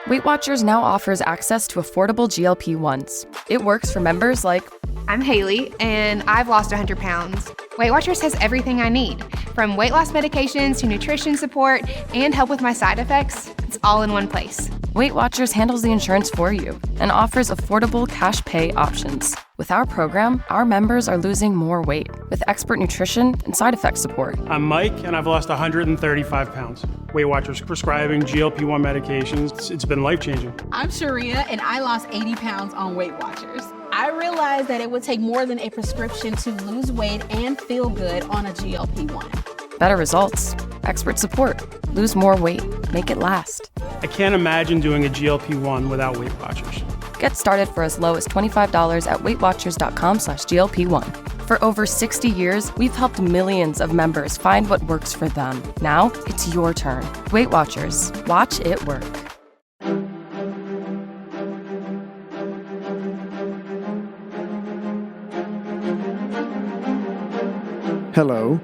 Weight Watchers now offers access to affordable GLP-1s. It works for members like, I'm Haley, and I've lost 100 pounds. Weight Watchers has everything I need, from weight loss medications to nutrition support and help with my side effects. It's all in one place. Weight Watchers handles the insurance for you and offers affordable cash pay options. With our program, our members are losing more weight with expert nutrition and side effect support. I'm Mike, and I've lost 135 pounds. Weight Watchers prescribing GLP-1 medications. It's been life-changing. I'm Sharia, and I lost 80 pounds on Weight Watchers. I realized that it would take more than a prescription to lose weight and feel good on a GLP-1. Better results, expert support, lose more weight, make it last. I can't imagine doing a GLP-1 without Weight Watchers. Get started for as low as $25 at weightwatchers.com/GLP1. For over 60 years, we've helped millions of members find what works for them. Now, it's your turn. Weight Watchers. Watch it work. Hello,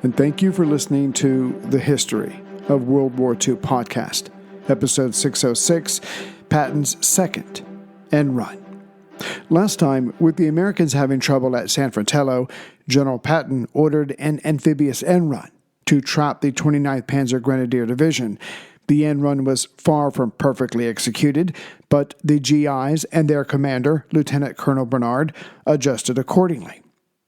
and thank you for listening to The History of World War II podcast, episode 606, Patton's Second End Run. Last time, with the Americans having trouble at San Fratello, General Patton ordered an amphibious end run to trap the 29th Panzer Grenadier Division. The end run was far from perfectly executed, but the GIs and their commander, Lieutenant Colonel Bernard, adjusted accordingly.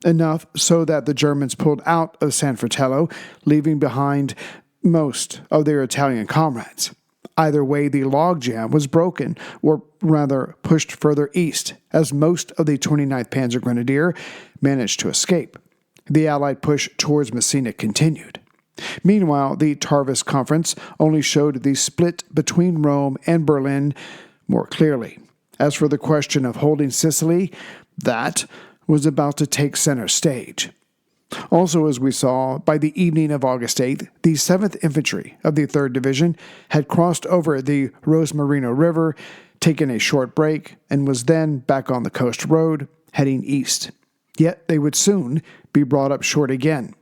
Enough so that the Germans pulled out of San Fratello, leaving behind most of their Italian comrades. Either way, the logjam was broken, or rather pushed further east, as most of the 29th Panzer Grenadier managed to escape. The Allied push towards Messina continued. Meanwhile, the Tarvis Conference only showed the split between Rome and Berlin more clearly. As for the question of holding Sicily, that was about to take center stage. Also, as we saw, by the evening of August 8th, the 7th Infantry of the 3rd Division had crossed over the Rosmarino River, taken a short break, and was then back on the coast road, heading east. Yet they would soon be brought up short again.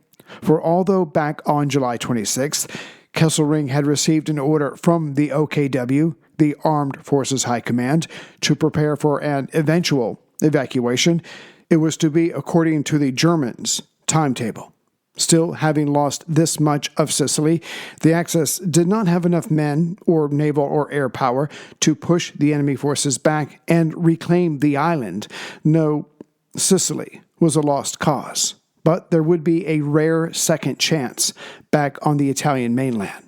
For although back on July 26th, Kesselring had received an order from the OKW, the Armed Forces High Command, to prepare for an eventual evacuation, it was to be according to the Germans' timetable. Still, having lost this much of Sicily, the Axis did not have enough men, or naval or air power, to push the enemy forces back and reclaim the island. No, Sicily was a lost cause, but there would be a rare second chance back on the Italian mainland.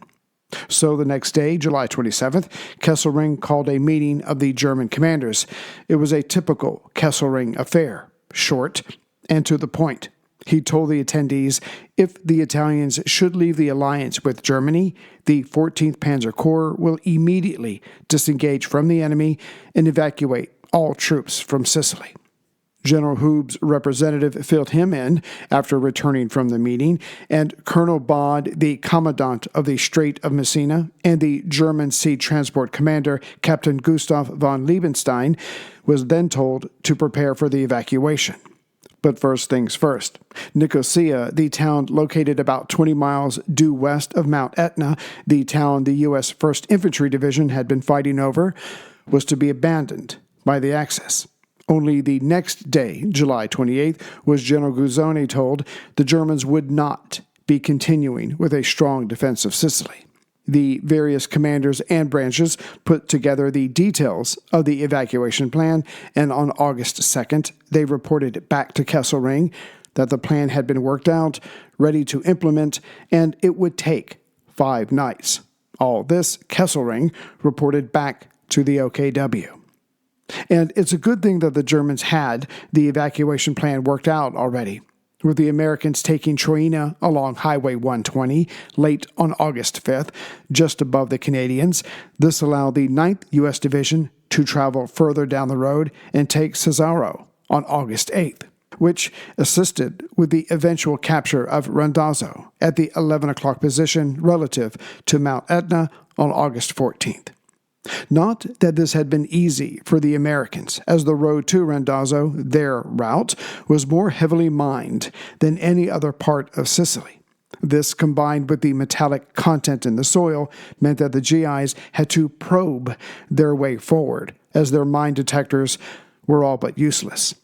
So the next day, July 27th, Kesselring called a meeting of the German commanders. It was a typical Kesselring affair, short and to the point. He told the attendees if the Italians should leave the alliance with Germany, the 14th Panzer Corps will immediately disengage from the enemy and evacuate all troops from Sicily. General Hube's representative filled him in after returning from the meeting, and Colonel Bod, the commandant of the Strait of Messina, and the German sea transport commander, Captain Gustav von Liebenstein, was then told to prepare for the evacuation. But first things first. Nicosia, the town located about 20 miles due west of Mount Etna, the town the U.S. 1st Infantry Division had been fighting over, was to be abandoned by the Axis. Only the next day, July 28th, was General Guzzoni told the Germans would not be continuing with a strong defense of Sicily. The various commanders and branches put together the details of the evacuation plan, and on August 2nd, they reported back to Kesselring that the plan had been worked out, ready to implement, and it would take 5 nights. All this, Kesselring reported back to the OKW. And it's a good thing that the Germans had the evacuation plan worked out already, with the Americans taking Troina along Highway 120 late on August 5th, just above the Canadians. This allowed the 9th U.S. Division to travel further down the road and take Cesaro on August 8th, which assisted with the eventual capture of Randazzo at the 11 o'clock position relative to Mount Etna on August 14th. Not that this had been easy for the Americans, as the road to Randazzo, their route, was more heavily mined than any other part of Sicily. This, combined with the metallic content in the soil, meant that the GIs had to probe their way forward, as their mine detectors were all but useless.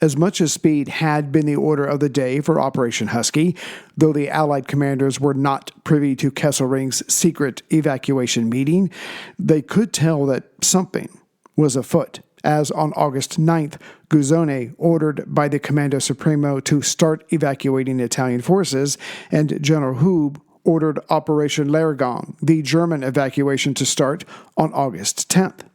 As much as speed had been the order of the day for Operation Husky, though the Allied commanders were not privy to Kesselring's secret evacuation meeting, they could tell that something was afoot, as on August 9th, Guzzone ordered by the Comando Supremo to start evacuating Italian forces, and General Hoob ordered Operation Largon, the German evacuation, to start on August 10th.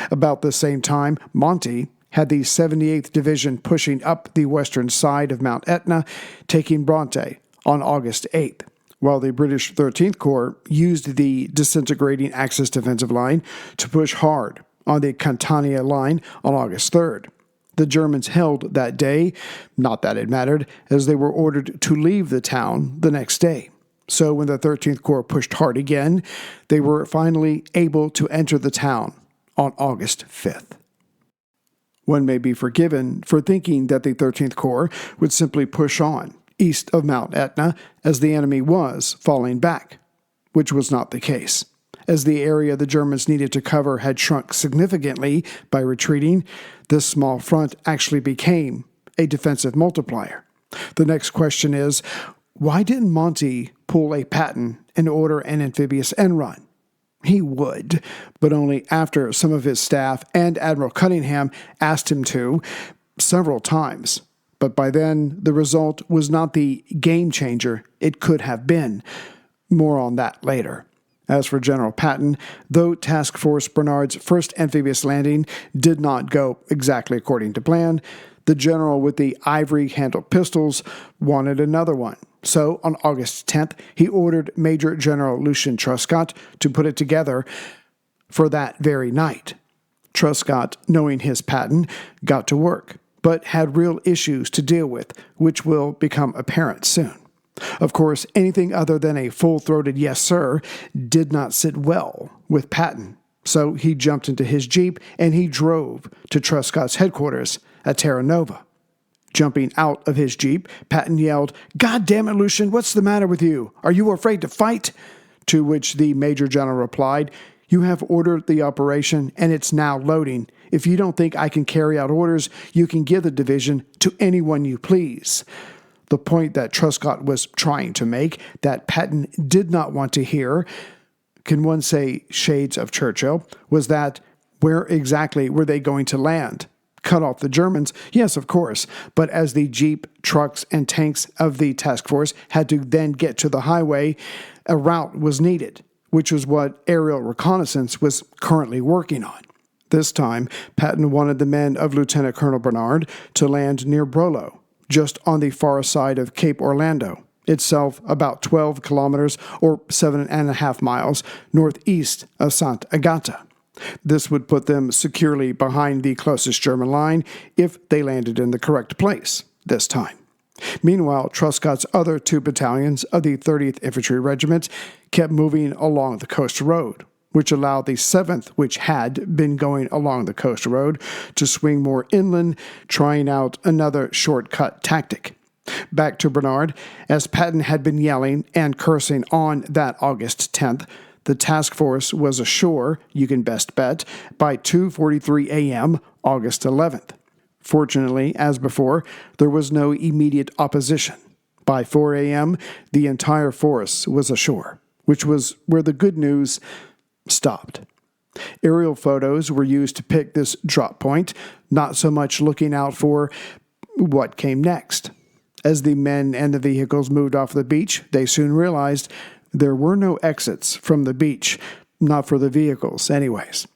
About the same time, Monty had the 78th Division pushing up the western side of Mount Etna, taking Bronte on August 8th, while the British 13th Corps used the disintegrating Axis defensive line to push hard on the Catania line on August 3rd. The Germans held that day, not that it mattered, as they were ordered to leave the town the next day. So when the 13th Corps pushed hard again, they were finally able to enter the town on August 5th. One may be forgiven for thinking that the 13th Corps would simply push on east of Mount Etna as the enemy was falling back, which was not the case. As the area the Germans needed to cover had shrunk significantly by retreating, this small front actually became a defensive multiplier. The next question is, why didn't Monty pull a Patton and order an amphibious end run? He would, but only after some of his staff and Admiral Cunningham asked him to several times. But by then, the result was not the game changer it could have been. More on that later. As for General Patton, though Task Force Bernard's first amphibious landing did not go exactly according to plan, the general with the ivory-handled pistols wanted another one. So, on August 10th, he ordered Major General Lucien Truscott to put it together for that very night. Truscott, knowing his Patton, got to work, but had real issues to deal with, which will become apparent soon. Of course, anything other than a full-throated yes, sir, did not sit well with Patton. So he jumped into his Jeep and he drove to Truscott's headquarters at Terra Nova. Jumping out of his Jeep, Patton yelled, "God damn it, Lucien, what's the matter with you? Are you afraid to fight?" To which the Major General replied, "You have ordered the operation and it's now loading. If you don't think I can carry out orders, you can give the division to anyone you please." The point that Truscott was trying to make, that Patton did not want to hear, can one say shades of Churchill, was that where exactly were they going to land? Cut off the Germans? Yes, of course, but as the Jeep, trucks, and tanks of the task force had to then get to the highway, a route was needed, which was what aerial reconnaissance was currently working on. This time, Patton wanted the men of Lieutenant Colonel Bernard to land near Brolo, just on the far side of Cape Orlando, itself about 12 kilometers or 7.5 miles northeast of Sant' Agata. This would put them securely behind the closest German line if they landed in the correct place this time. Meanwhile, Truscott's other 2 battalions of the 30th Infantry Regiment kept moving along the coast road, which allowed the 7th, which had been going along the coast road, to swing more inland, trying out another shortcut tactic. Back to Bernard, as Patton had been yelling and cursing on that August 10th, the task force was ashore, you can best bet, by 2:43 a.m., August 11th. Fortunately, as before, there was no immediate opposition. By 4 a.m., the entire force was ashore, which was where the good news stopped. Aerial photos were used to pick this drop point, not so much looking out for what came next. As the men and the vehicles moved off the beach, they soon realized there were no exits from the beach, not for the vehicles anyways.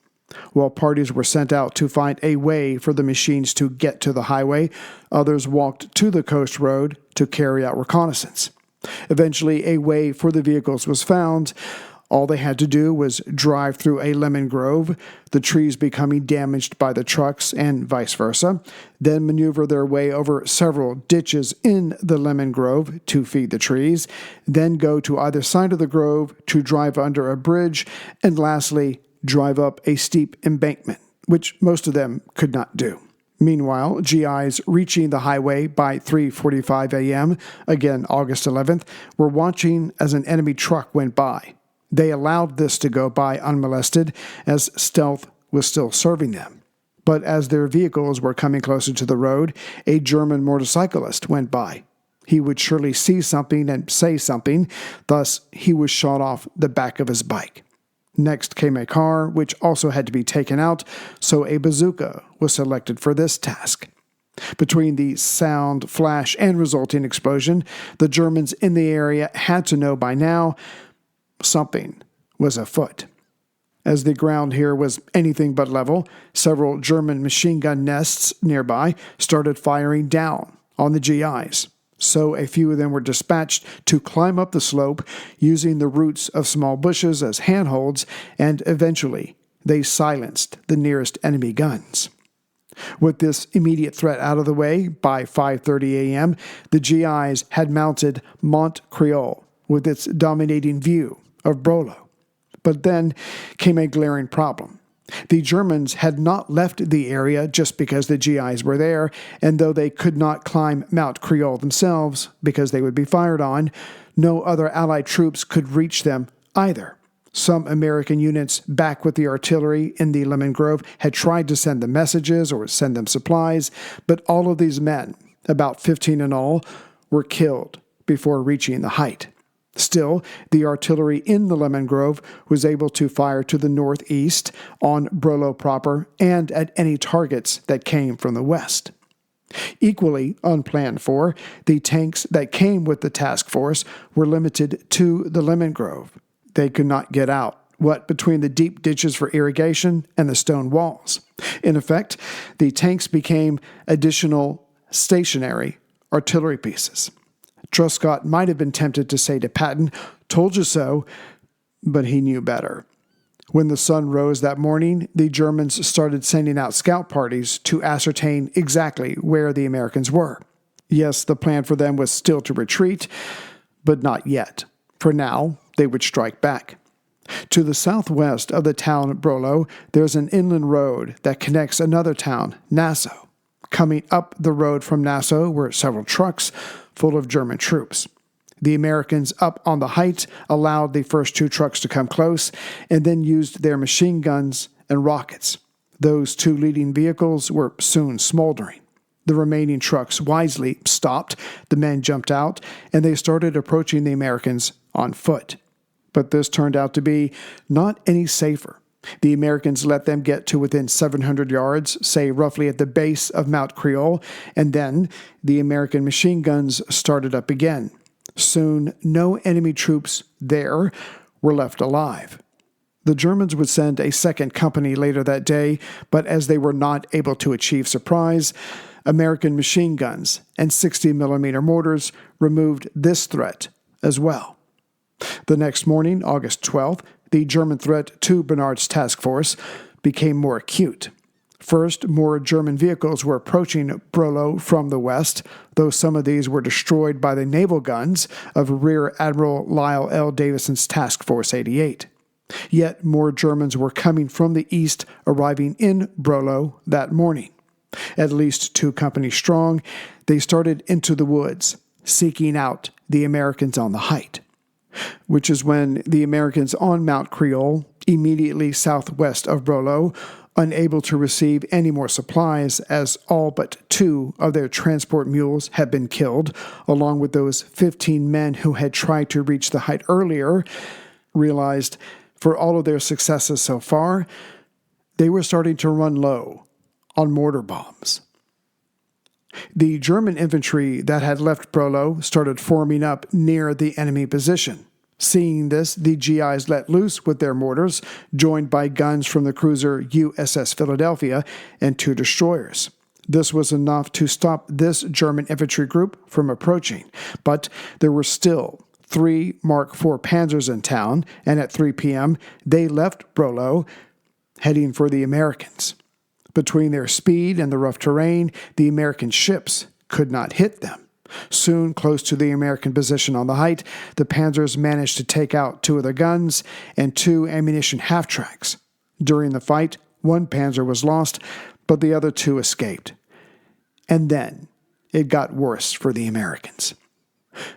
While parties were sent out to find a way for the machines to get to the highway, others walked to the coast road to carry out reconnaissance. Eventually, a way for the vehicles was found. All they had to do was drive through a lemon grove, the trees becoming damaged by the trucks and vice versa, then maneuver their way over several ditches in the lemon grove to feed the trees, then go to either side of the grove to drive under a bridge, and lastly, drive up a steep embankment, which most of them could not do. Meanwhile, GIs reaching the highway by 3:45 a.m., again August 11th, were watching as an enemy truck went by. They allowed this to go by unmolested as stealth was still serving them. But as their vehicles were coming closer to the road, a German motorcyclist went by. He would surely see something and say something, thus he was shot off the back of his bike. Next came a car, which also had to be taken out, so a bazooka was selected for this task. Between the sound, flash, and resulting explosion, the Germans in the area had to know by now something was afoot. As the ground here was anything but level, several German machine gun nests nearby started firing down on the GIs. So a few of them were dispatched to climb up the slope using the roots of small bushes as handholds, and eventually they silenced the nearest enemy guns. With this immediate threat out of the way, by 5:30 a.m., the GIs had mounted Mont Creole with its dominating view of Brolo. But then came a glaring problem. The Germans had not left the area just because the GIs were there, and though they could not climb Mount Creole themselves because they would be fired on, no other Allied troops could reach them either. Some American units back with the artillery in the Lemon Grove had tried to send them messages or send them supplies, but all of these men, about 15 in all, were killed before reaching the height. Still, the artillery in the Lemon Grove was able to fire to the northeast, on Brolo proper, and at any targets that came from the west. Equally unplanned for, the tanks that came with the task force were limited to the Lemon Grove. They could not get out, what between the deep ditches for irrigation and the stone walls. In effect, the tanks became additional stationary artillery pieces. Truscott might have been tempted to say to Patton, "Told you so," but he knew better. When the sun rose that morning, the Germans started sending out scout parties to ascertain exactly where the Americans were. Yes, the plan for them was still to retreat, but not yet. For now, they would strike back. To the southwest of the town Brolo, there's an inland road that connects another town, Nassau. Coming up the road from Nassau were several trucks full of German troops. The Americans up on the height allowed the first two trucks to come close and then used their machine guns and rockets. Those two leading vehicles were soon smoldering. The remaining trucks wisely stopped, the men jumped out, and they started approaching the Americans on foot. But this turned out to be not any safer. The Americans let them get to within 700 yards, say roughly at the base of Mount Creole, and then the American machine guns started up again. Soon, no enemy troops there were left alive. The Germans would send a second company later that day, but as they were not able to achieve surprise, American machine guns and 60mm mortars removed this threat as well. The next morning, August 12th, the German threat to Bernard's task force became more acute. First, more German vehicles were approaching Brolo from the west, though some of these were destroyed by the naval guns of Rear Admiral Lyle L. Davison's Task Force 88. Yet more Germans were coming from the east, arriving in Brolo that morning. At least 2 companies strong, they started into the woods, seeking out the Americans on the height. Which is when the Americans on Mount Creole, immediately southwest of Brolo, unable to receive any more supplies as all but 2 of their transport mules had been killed, along with those 15 men who had tried to reach the height earlier, realized for all of their successes so far, they were starting to run low on mortar bombs. The German infantry that had left Brolo started forming up near the enemy position. Seeing this, the GIs let loose with their mortars, joined by guns from the cruiser USS Philadelphia and 2 destroyers. This was enough to stop this German infantry group from approaching, but there were still 3 Mark IV Panzers in town, and at 3 p.m., they left Brolo, heading for the Americans. Between their speed and the rough terrain, the American ships could not hit them. Soon, close to the American position on the height, the Panzers managed to take out 2 of their guns and 2 ammunition half-tracks. During the fight, 1 Panzer was lost, but the other 2 escaped. And then it got worse for the Americans.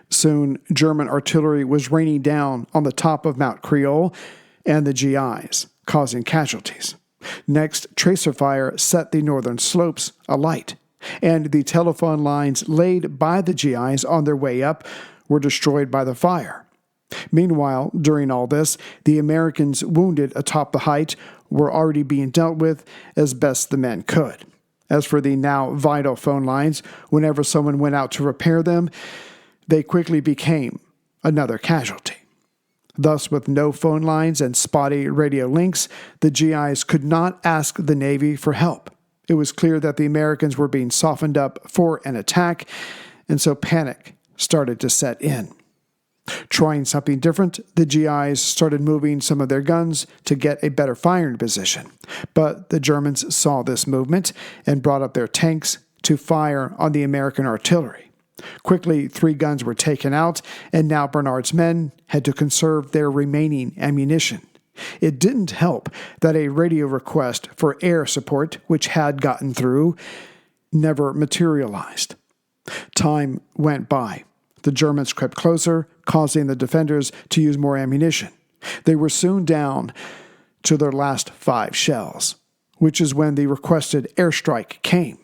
Soon, German artillery was raining down on the top of Mount Creole and the GIs, causing casualties. Next, tracer fire set the northern slopes alight, and the telephone lines laid by the GIs on their way up were destroyed by the fire. Meanwhile, during all this, the Americans wounded atop the height were already being dealt with as best the men could. As for the now vital phone lines, whenever someone went out to repair them, they quickly became another casualty. Thus, with no phone lines and spotty radio links, the GIs could not ask the Navy for help. It was clear that the Americans were being softened up for an attack, and so panic started to set in. Trying something different, the GIs started moving some of their guns to get a better firing position. But the Germans saw this movement and brought up their tanks to fire on the American artillery. Quickly, 3 guns were taken out, and now Bernard's men had to conserve their remaining ammunition. It didn't help that a radio request for air support, which had gotten through, never materialized. Time went by. The Germans crept closer, causing the defenders to use more ammunition. They were soon down to their last 5 shells, which is when the requested airstrike came.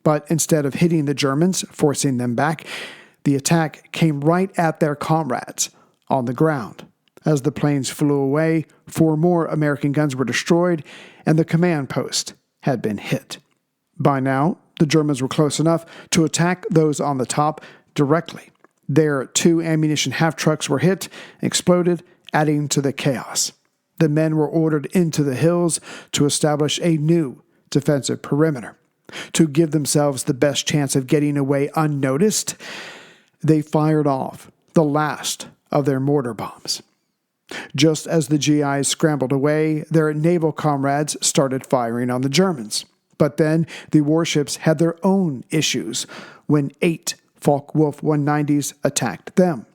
But instead of hitting the Germans, forcing them back, the attack came right at their comrades on the ground. As the planes flew away, 4 more American guns were destroyed, and the command post had been hit. By now, the Germans were close enough to attack those on the top directly. Their 2 ammunition half-trucks were hit, exploded, adding to the chaos. The men were ordered into the hills to establish a new defensive perimeter. To give themselves the best chance of getting away unnoticed, they fired off the last of their mortar bombs. Just as the GIs scrambled away, their naval comrades started firing on the Germans. But then the warships had their own issues when 8 Focke-Wulf 190s attacked them.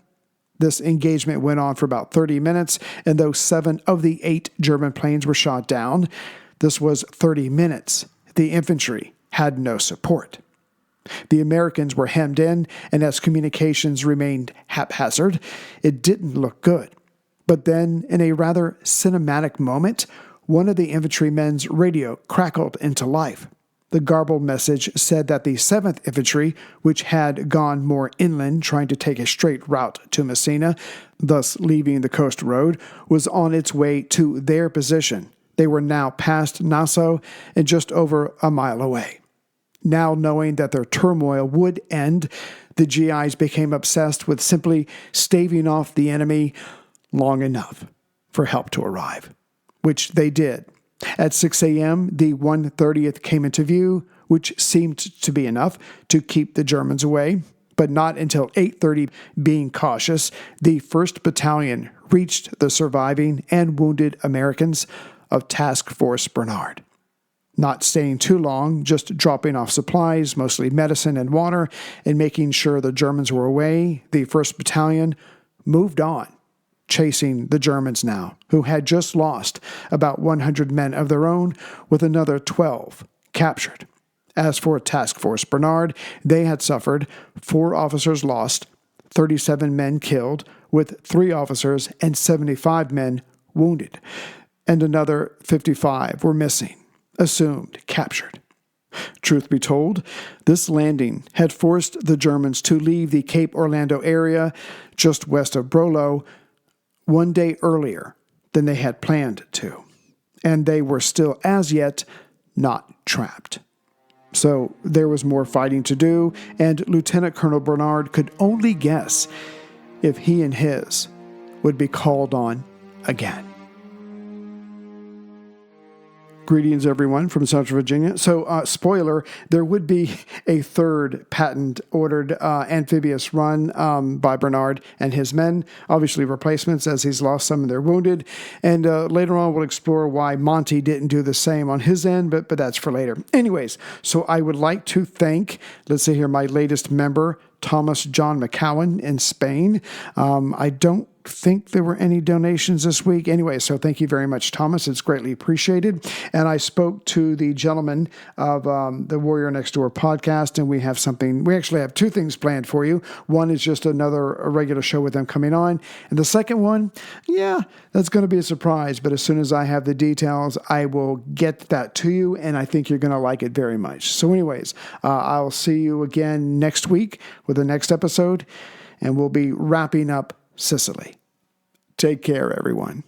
This engagement went on for about 30 minutes, and though 7 of the 8 German planes were shot down, this was 30 minutes. The infantry had no support. The Americans were hemmed in, and as communications remained haphazard, it didn't look good. But then, in a rather cinematic moment, one of the infantrymen's radio crackled into life. The garbled message said that the 7th Infantry, which had gone more inland trying to take a straight route to Messina, thus leaving the coast road, was on its way to their position. They were now past Nassau and just over a mile away. Now knowing that their turmoil would end, the GIs became obsessed with simply staving off the enemy long enough for help to arrive, which they did. At 6 a.m., the 130th came into view, which seemed to be enough to keep the Germans away. But not until 8:30, being cautious, the 1st Battalion reached the surviving and wounded Americans of Task Force Bernard. Not staying too long, just dropping off supplies, mostly medicine and water, and making sure the Germans were away, the 1st Battalion moved on, chasing the Germans now, who had just lost about 100 men of their own, with another 12 captured. As for Task Force Bernard, they had suffered 4 officers lost, 37 men killed, with 3 officers and 75 men wounded, and another 55 were missing, assumed captured. Truth be told, this landing had forced the Germans to leave the Cape Orlando area just west of Brolo 1 day earlier than they had planned to, and they were still as yet not trapped. So there was more fighting to do, and Lieutenant Colonel Bernard could only guess if he and his would be called on again. Greetings, everyone, from Central Virginia. So, spoiler, there would be a 3rd patent-ordered amphibious run by Bernard and his men, obviously replacements as he's lost some of their wounded. And later on, we'll explore why Monty didn't do the same on his end, but that's for later. Anyways, so I would like to thank, let's see here, my latest member, Thomas John McCowan in Spain. I don't think there were any donations this week. Anyway, so thank you very much, Thomas. It's greatly appreciated. And I spoke to the gentleman of the Warrior Next Door podcast, and we actually have two things planned for you. One is just a regular show with them coming on. And the second one, that's going to be a surprise. But as soon as I have the details, I will get that to you, and I think you're going to like it very much. So anyways, I'll see you again next week with the next episode, and we'll be wrapping up Sicily. Take care, everyone.